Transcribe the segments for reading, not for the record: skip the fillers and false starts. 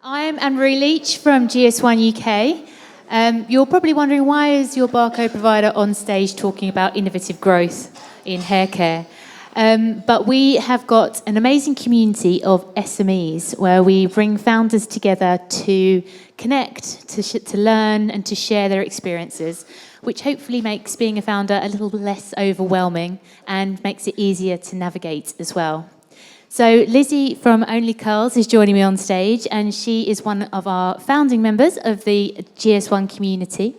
I'm Anne-Marie Leech from GS1 UK. You're probably wondering, why is your barcode provider on stage talking about innovative growth in hair care? But we have got an amazing community of SMEs where we bring founders together to connect, to learn and to share their experiences, which hopefully makes being a founder a little less overwhelming and makes it easier to navigate as well. So Lizzie from Only Curls is joining me on stage, and she is one of our founding members of the GS1 community.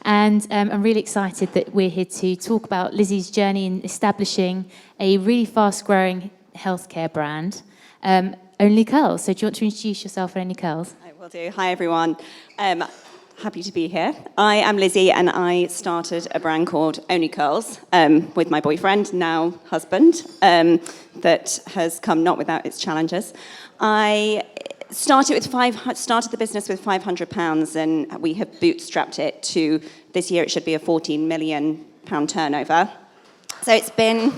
And I'm really excited that we're here to talk about Lizzie's journey in establishing a really fast-growing healthcare brand, Only Curls. So do you want to introduce yourself at Only Curls? I will do. Hi, everyone. Happy to be here. I am Lizzie, and I started a brand called Only Curls with my boyfriend, now husband, that has come not without its challenges. I started the business with £500, and we have bootstrapped it to this year. It should be a £14 million turnover. So it's been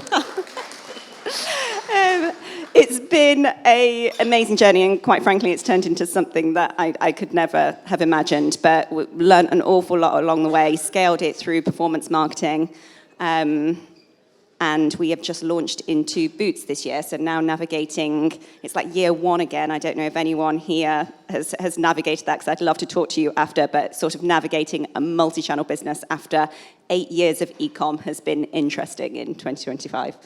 it's been an amazing journey, and quite frankly, it's turned into something that I could never have imagined. But we learned an awful lot along the way, scaled it through performance marketing, and we have just launched into Boots this year. So now navigating, it's like year one again. I don't know if anyone here has navigated that, because I'd love to talk to you after, but sort of navigating a multi-channel business after 8 years of e-com has been interesting in 2025.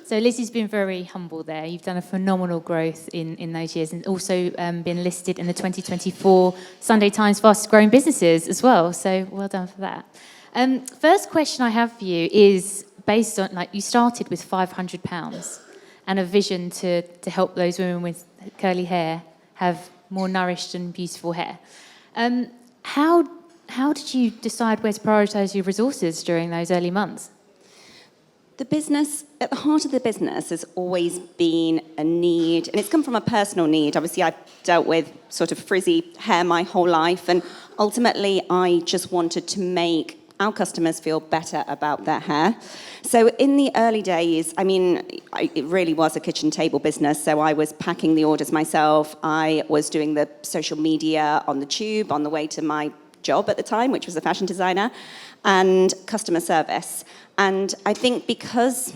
So Lizzie's been very humble there. You've done a phenomenal growth in those years, and also been listed in the 2024 Sunday Times Fastest Growing Businesses as well. So well done for that. First question I have for you is based on, you started with £500 and a vision to help those women with curly hair have more nourished and beautiful hair. How did you decide where to prioritise your resources during those early months? The business, at the heart of the business, has always been a need, and it's come from a personal need. Obviously, I've dealt with sort of frizzy hair my whole life, and ultimately, I just wanted to make our customers feel better about their hair. So in the early days, it really was a kitchen table business. So I was packing the orders myself. I was doing the social media on the tube on the way to my job at the time, which was a fashion designer, and customer service. And I think because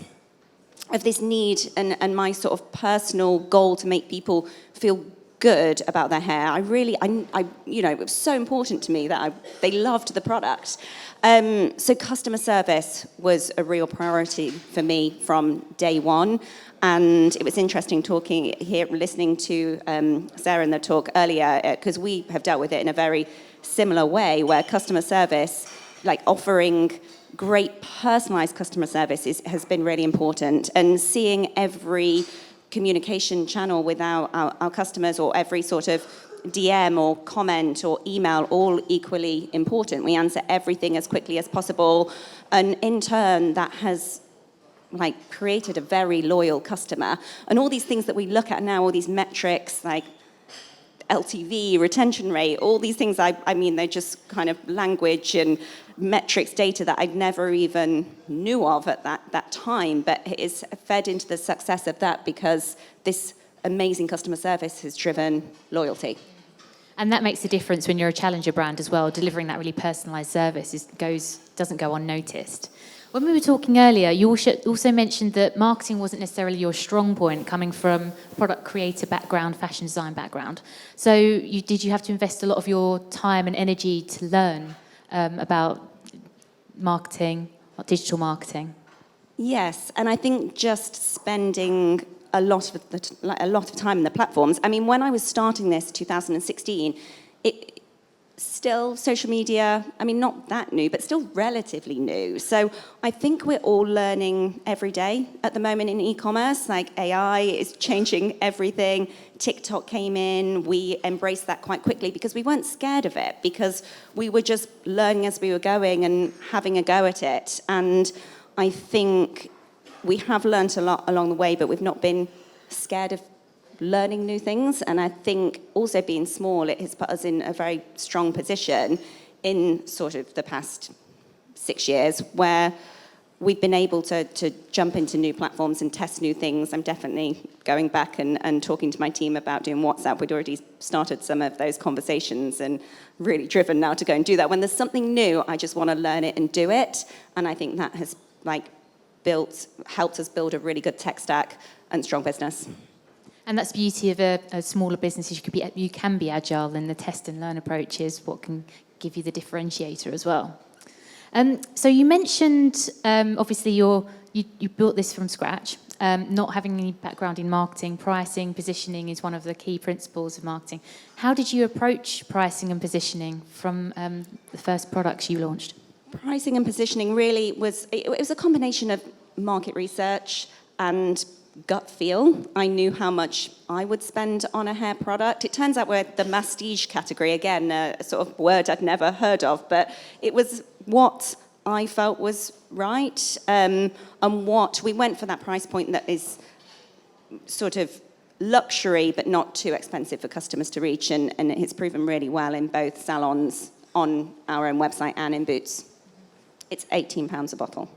of this need and my sort of personal goal to make people feel good about their hair, it was so important to me that they loved the product. So customer service was a real priority for me from day one. And it was interesting listening to Sarah in the talk earlier, because we have dealt with it in a very similar way, where customer service, like offering great personalized customer service, has been really important. And seeing every communication channel with our customers, or every sort of DM or comment or email, all equally important. We answer everything as quickly as possible. And in turn, that has created a very loyal customer. And all these things that we look at now, all these metrics like LTV, retention rate, all these things, they're just kind of language and metrics data that I'd never even knew of at that time, but it is fed into the success of that because this amazing customer service has driven loyalty. And that makes a difference when you're a challenger brand as well. Delivering that really personalised service doesn't go unnoticed. When we were talking earlier, you also mentioned that marketing wasn't necessarily your strong point, coming from product creator background, fashion design background. So did you have to invest a lot of your time and energy to learn about marketing, digital marketing? Yes, and I think just spending a lot of time in the platforms. When I was starting this, 2016, still social media, not that new, but still relatively new. So I think we're all learning every day at the moment in e-commerce. AI is changing everything. TikTok came in. We embraced that quite quickly because we weren't scared of it, because we were just learning as we were going and having a go at it. And I think we have learned a lot along the way, but we've not been scared of learning new things. And I think also being small, it has put us in a very strong position in sort of the past 6 years, where we've been able to jump into new platforms and test new things. I'm definitely going back and talking to my team about doing WhatsApp. We'd already started some of those conversations and really driven now to go and do that. When there's something new, I just want to learn it and do it. And I think that has helped us build a really good tech stack and strong business. And that's the beauty of a smaller business. You can be agile, and the test and learn approach is what can give you the differentiator as well. So you mentioned, obviously, you built this from scratch. Not having any background in marketing, pricing, positioning is one of the key principles of marketing. How did you approach pricing and positioning from the first products you launched? Pricing and positioning really was a combination of market research and gut feel. I knew how much I would spend on a hair product. It turns out we're the mastige category, again, a sort of word I'd never heard of, but it was what I felt was right, and what we went for that price point that is sort of luxury but not too expensive for customers to reach, and it's proven really well in both salons, on our own website, and in Boots. It's £18 a bottle.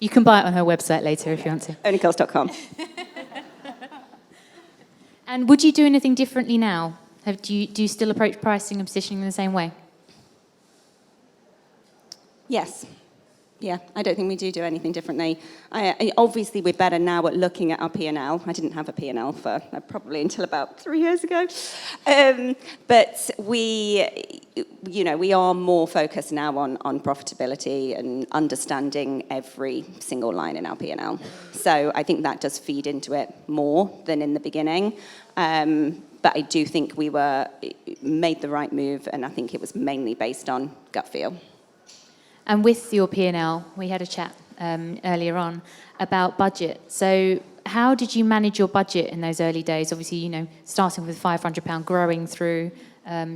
You can buy it on her website later if you want to. Onlycurls.com. And would you do anything differently now? Do you still approach pricing and positioning in the same way? Yes. Yeah, I don't think we do anything differently. Obviously, we're better now at looking at our P&L. I didn't have a P&L for probably until about 3 years ago. But we are more focused now on profitability and understanding every single line in our P&L. So I think that does feed into it more than in the beginning. But I do think we made the right move, and I think it was mainly based on gut feel. And with your P&L, we had a chat earlier on about budget. So how did you manage your budget in those early days? Obviously, starting with £500, growing through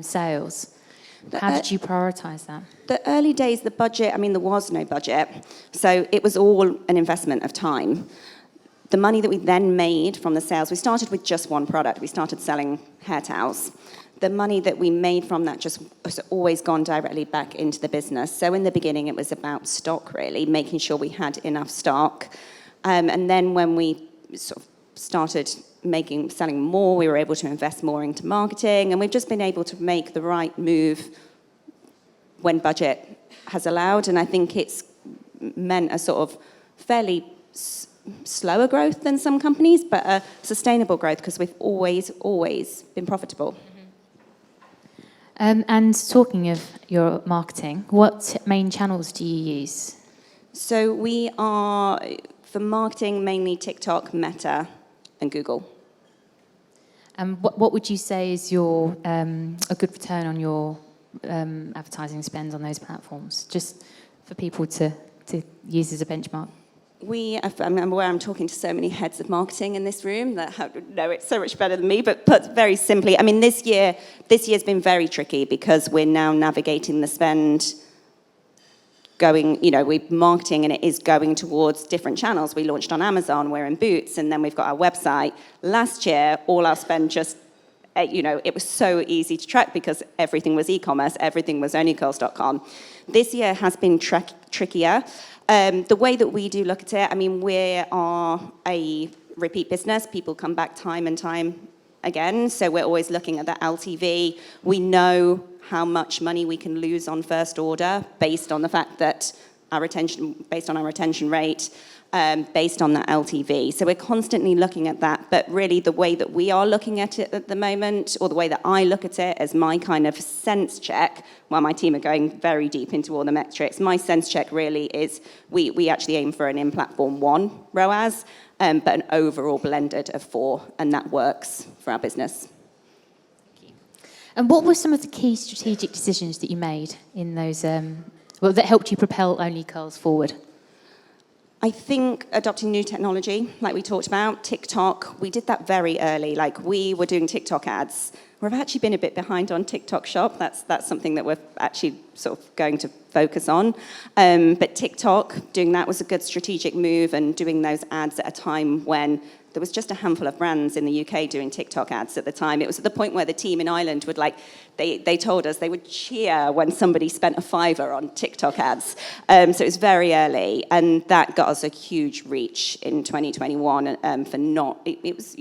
sales. How did you prioritise that? The early days, the budget, there was no budget. So it was all an investment of time. The money that we then made from the sales, we started with just one product. We started selling hair towels. The money that we made from that just has always gone directly back into the business. So in the beginning, it was about stock, really, making sure we had enough stock. And then when we sort of started selling more, we were able to invest more into marketing. And we've just been able to make the right move when budget has allowed. And I think it's meant a sort of fairly slower growth than some companies, but a sustainable growth, because we've always been profitable. And talking of your marketing, what main channels do you use? So we are, for marketing, mainly TikTok, Meta, and Google. And what would you say is your a good return on your advertising spend on those platforms, just for people to use as a benchmark? I'm aware I'm talking to so many heads of marketing in this room that know it so much better than me, but put very simply, this year's been very tricky because we're now navigating the spend going, we're marketing and it is going towards different channels. We launched on Amazon, we're in Boots, and then we've got our website. Last year, all our spend just, it was so easy to track because everything was e-commerce, everything was onlycurls.com. This year has been trickier. The way that we do look at it, we are a repeat business. People come back time and time again. So we're always looking at the LTV. We know how much money we can lose on first order based on the fact that based on our retention rate, based on that LTV. So we're constantly looking at that. But really the way that we are looking at it at the moment, or the way that I look at it as my kind of sense check, while my team are going very deep into all the metrics, my sense check really is we actually aim for an in-platform 1 ROAS, but an overall blended of 4, and that works for our business. Thank you. And what were some of the key strategic decisions that you made in those, that helped you propel Only Curls forward? I think adopting new technology, like we talked about, TikTok, we did that very early. Like we were doing TikTok ads. We've actually been a bit behind on TikTok Shop. That's something that we're actually sort of going to focus on. But TikTok, doing that was a good strategic move, and doing those ads at a time when there was just a handful of brands in the UK doing TikTok ads at the time. It was at the point where the team in Ireland would they told us they would cheer when somebody spent a £5 on TikTok ads. So it was very early, and that got us a huge reach in 2021 for it was,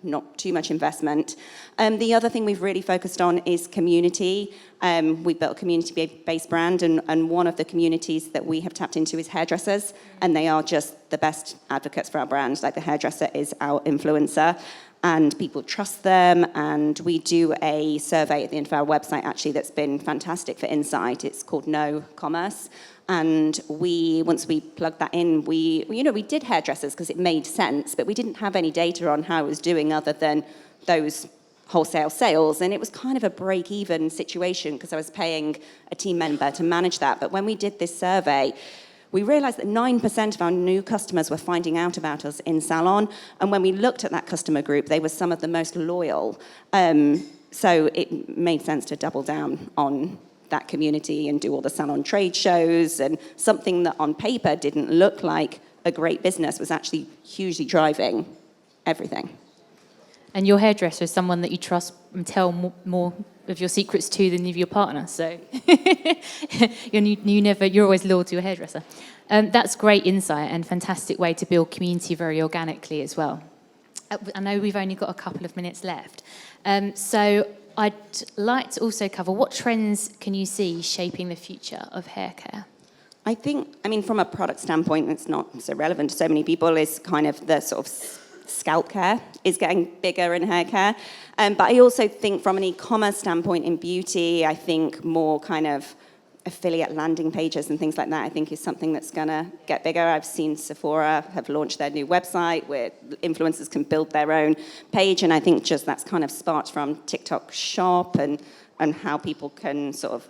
not too much investment. The other thing we've really focused on is community. We built a community-based brand, and one of the communities that we have tapped into is hairdressers, and they are just the best advocates for our brand. Like, the hairdresser is our influencer, and people trust them, and we do a survey at the end of our website, actually, that's been fantastic for insight. It's called No Commerce, and once we plugged that in, we did hairdressers because it made sense, but we didn't have any data on how it was doing other than those wholesale sales, and it was kind of a break-even situation because I was paying a team member to manage that. But when we did this survey, we realized that 9% of our new customers were finding out about us in salon, and when we looked at that customer group, they were some of the most loyal. So it made sense to double down on that community and do all the salon trade shows, and something that on paper didn't look like a great business was actually hugely driving everything. And your hairdresser is someone that you trust and tell more of your secrets to than of your partner. So you're always loyal to your hairdresser. That's great insight and fantastic way to build community very organically as well. I know we've only got a couple of minutes left. So I'd like to also cover, what trends can you see shaping the future of hair care? I mean, from a product standpoint, it's not so relevant to so many people, is kind of the sort of scalp care is getting bigger in hair care. But I also think from an e-commerce standpoint in beauty, I think more kind of affiliate landing pages and things like that, I think is something that's going to get bigger. I've seen Sephora have launched their new website where influencers can build their own page. And I think just that's kind of sparked from TikTok Shop and how people can sort of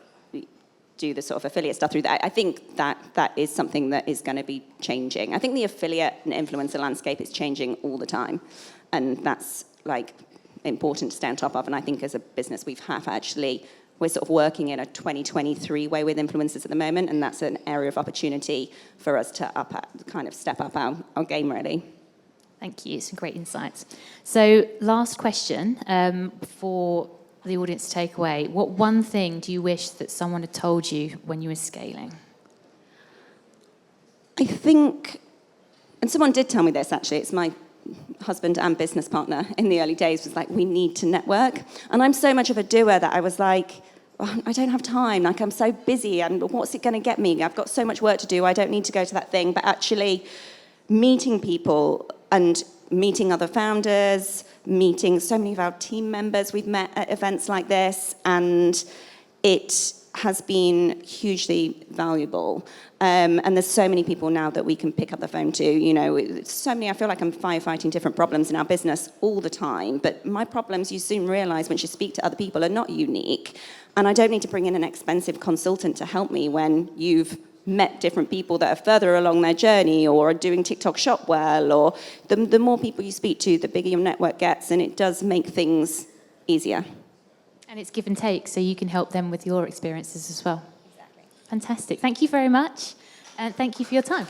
do the sort of affiliate stuff through that. I think that is something that is going to be changing. I think the affiliate and influencer landscape is changing all the time, and that's like important to stay on top of. And I think as a business we're sort of working in a 2023 way with influencers at the moment, and that's an area of opportunity for us to step up our game, really. Thank you. Some great insights. So last question for the audience to take away. What one thing do you wish that someone had told you when you were scaling? I think, and someone did tell me this actually, it's my husband and business partner in the early days, was like, we need to network. And I'm so much of a doer that I was like, oh, I don't have time, like I'm so busy, and what's it going to get me? I've got so much work to do, I don't need to go to that thing. But actually meeting people and meeting other founders, meeting so many of our team members we've met at events like this, and it has been hugely valuable. And there's so many people now that we can pick up the phone to. So many, I feel like I'm firefighting different problems in our business all the time, but my problems, you soon realize once you speak to other people, are not unique. And I don't need to bring in an expensive consultant to help me when you've met different people that are further along their journey or are doing TikTok Shop well, or the more people you speak to, the bigger your network gets, and it does make things easier. And it's give and take, so you can help them with your experiences as well. Exactly. Fantastic. Thank you very much, and thank you for your time.